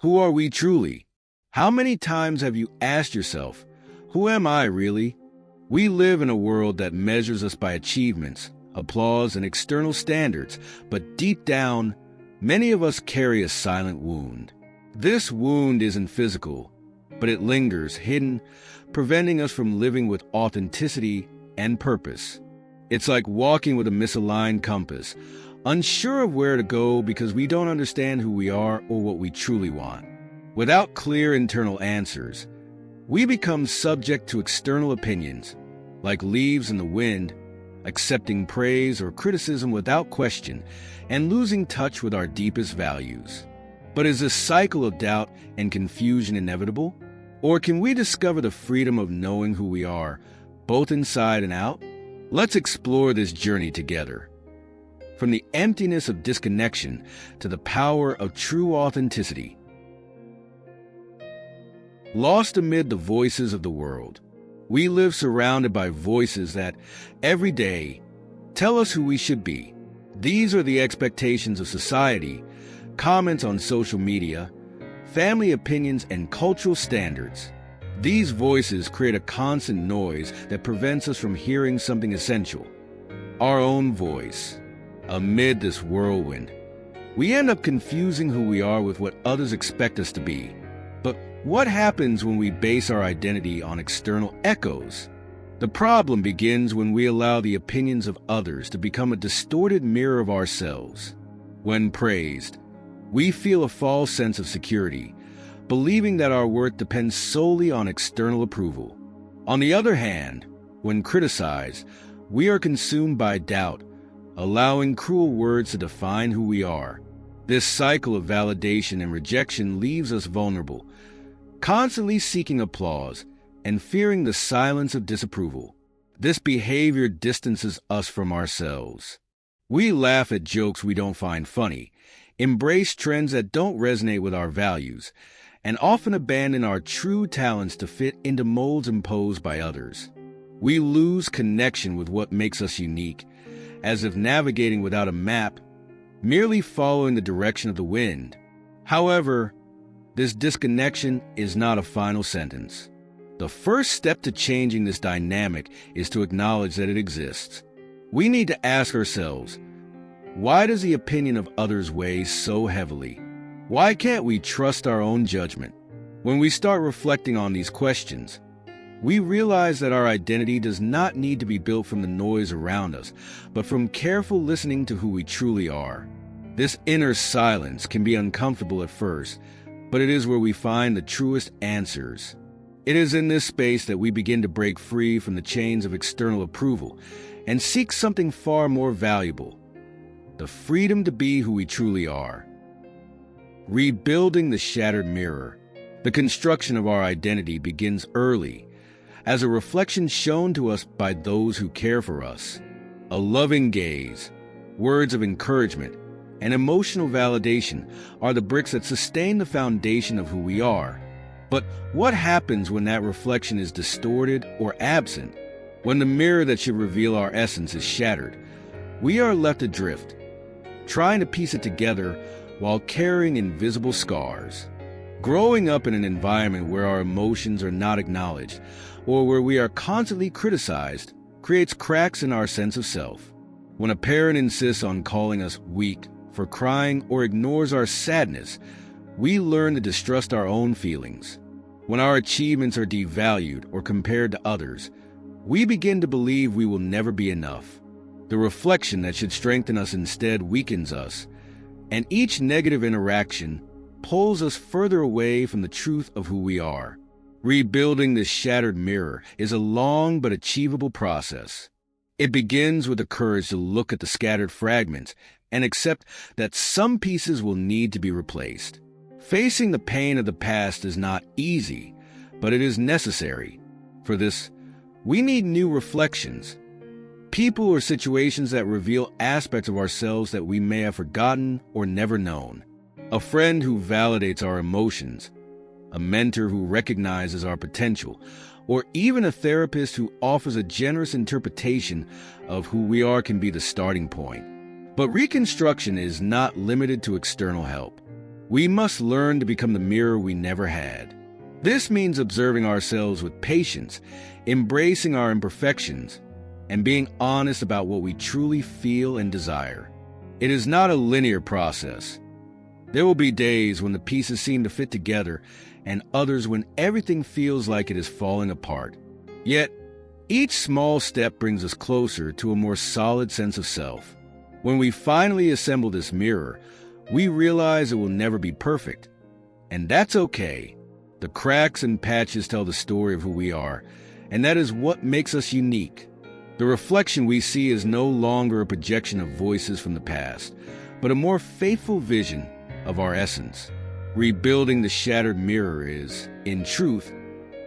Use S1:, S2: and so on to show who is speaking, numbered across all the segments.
S1: Who are we truly? How many times have you asked yourself, who am I really? We live in a world that measures us by achievements, applause, and external standards, but deep down, many of us carry a silent wound. This wound isn't physical, but it lingers hidden, preventing us from living with authenticity and purpose. It's like walking with a misaligned compass, unsure of where to go because we don't understand who we are or what we truly want. Without clear internal answers, we become subject to external opinions, like leaves in the wind, accepting praise or criticism without question, and losing touch with our deepest values. But is this cycle of doubt and confusion inevitable? Or can we discover the freedom of knowing who we are, both inside and out? Let's explore this journey together. From the emptiness of disconnection to the power of true authenticity. Lost amid the voices of the world, we live surrounded by voices that, every day, tell us who we should be. These are the expectations of society, comments on social media, family opinions, and cultural standards. These voices create a constant noise that prevents us from hearing something essential, our own voice. Amid this whirlwind, we end up confusing who we are with what others expect us to be. But what happens when we base our identity on external echoes? The problem begins when we allow the opinions of others to become a distorted mirror of ourselves. When praised, we feel a false sense of security, believing that our worth depends solely on external approval. On the other hand, when criticized, we are consumed by doubt, allowing cruel words to define who we are. This cycle of validation and rejection leaves us vulnerable, constantly seeking applause and fearing the silence of disapproval. This behavior distances us from ourselves. We laugh at jokes we don't find funny, embrace trends that don't resonate with our values, and often abandon our true talents to fit into molds imposed by others. We lose connection with what makes us unique, as if navigating without a map, merely following the direction of the wind. However, this disconnection is not a final sentence. The first step to changing this dynamic is to acknowledge that it exists. We need to ask ourselves, why does the opinion of others weigh so heavily? Why can't we trust our own judgment? When we start reflecting on these questions, we realize that our identity does not need to be built from the noise around us, but from careful listening to who we truly are. This inner silence can be uncomfortable at first, but it is where we find the truest answers. It is in this space that we begin to break free from the chains of external approval and seek something far more valuable: the freedom to be who we truly are. Rebuilding the shattered mirror. The construction of our identity begins early, as a reflection shown to us by those who care for us. A loving gaze, words of encouragement, and emotional validation are the bricks that sustain the foundation of who we are. But what happens when that reflection is distorted or absent? When the mirror that should reveal our essence is shattered, we are left adrift, trying to piece it together while carrying invisible scars. Growing up in an environment where our emotions are not acknowledged, or where we are constantly criticized, creates cracks in our sense of self. When a parent insists on calling us weak for crying or ignores our sadness, we learn to distrust our own feelings. When our achievements are devalued or compared to others, we begin to believe we will never be enough. The reflection that should strengthen us instead weakens us, and each negative interaction pulls us further away from the truth of who we are. Rebuilding this shattered mirror is a long but achievable process. It begins with the courage to look at the scattered fragments and accept that some pieces will need to be replaced. Facing the pain of the past is not easy, but it is necessary. For this, we need new reflections. People or situations that reveal aspects of ourselves that we may have forgotten or never known. A friend who validates our emotions, a mentor who recognizes our potential, or even a therapist who offers a generous interpretation of who we are can be the starting point. But reconstruction is not limited to external help. We must learn to become the mirror we never had. This means observing ourselves with patience, embracing our imperfections, and being honest about what we truly feel and desire. It is not a linear process. There will be days when the pieces seem to fit together, and others when everything feels like it is falling apart. Yet, each small step brings us closer to a more solid sense of self. When we finally assemble this mirror, we realize it will never be perfect. And that's okay. The cracks and patches tell the story of who we are, and that is what makes us unique. The reflection we see is no longer a projection of voices from the past, but a more faithful vision of our essence. Rebuilding the shattered mirror is, in truth,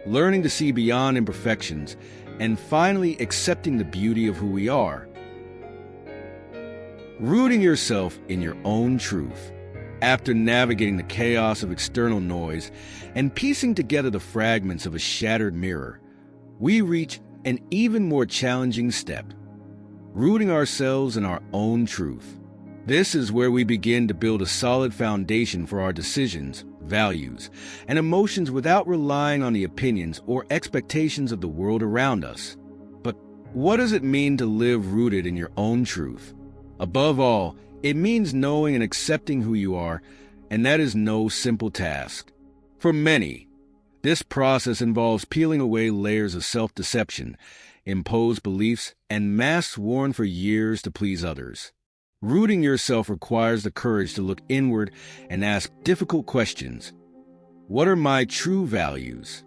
S1: learning to see beyond imperfections and finally accepting the beauty of who we are. Rooting yourself in your own truth. After navigating the chaos of external noise and piecing together the fragments of a shattered mirror, we reach an even more challenging step: rooting ourselves in our own truth. This is where we begin to build a solid foundation for our decisions, values, and emotions without relying on the opinions or expectations of the world around us. But what does it mean to live rooted in your own truth? Above all, it means knowing and accepting who you are, and that is no simple task. For many, this process involves peeling away layers of self-deception, imposed beliefs, and masks worn for years to please others. Rooting yourself requires the courage to look inward and ask difficult questions. What are my true values?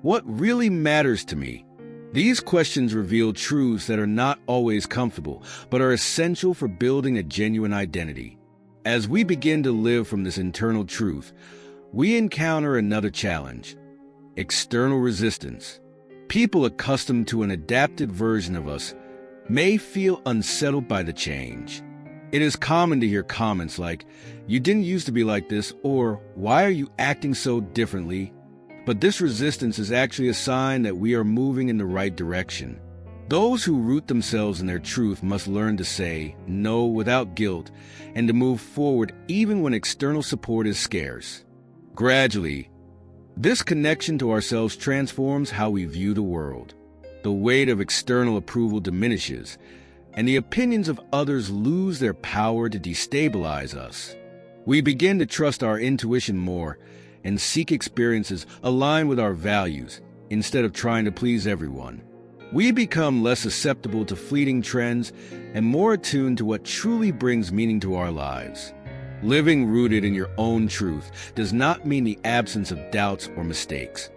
S1: What really matters to me? These questions reveal truths that are not always comfortable, but are essential for building a genuine identity. As we begin to live from this internal truth, we encounter another challenge: external resistance. People accustomed to an adapted version of us may feel unsettled by the change. It is common to hear comments like, "You didn't used to be like this," or "Why are you acting so differently?" But this resistance is actually a sign that we are moving in the right direction. Those who root themselves in their truth must learn to say no without guilt and to move forward even when external support is scarce. Gradually, this connection to ourselves transforms how we view the world. The weight of external approval diminishes, and the opinions of others lose their power to destabilize us. We begin to trust our intuition more and seek experiences aligned with our values instead of trying to please everyone. We become less susceptible to fleeting trends and more attuned to what truly brings meaning to our lives. Living rooted in your own truth does not mean the absence of doubts or mistakes.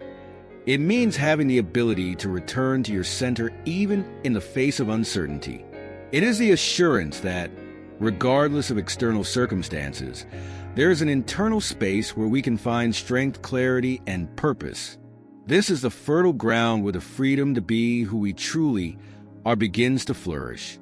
S1: It means having the ability to return to your center even in the face of uncertainty. It is the assurance that, regardless of external circumstances, there is an internal space where we can find strength, clarity, and purpose. This is the fertile ground where the freedom to be who we truly are begins to flourish.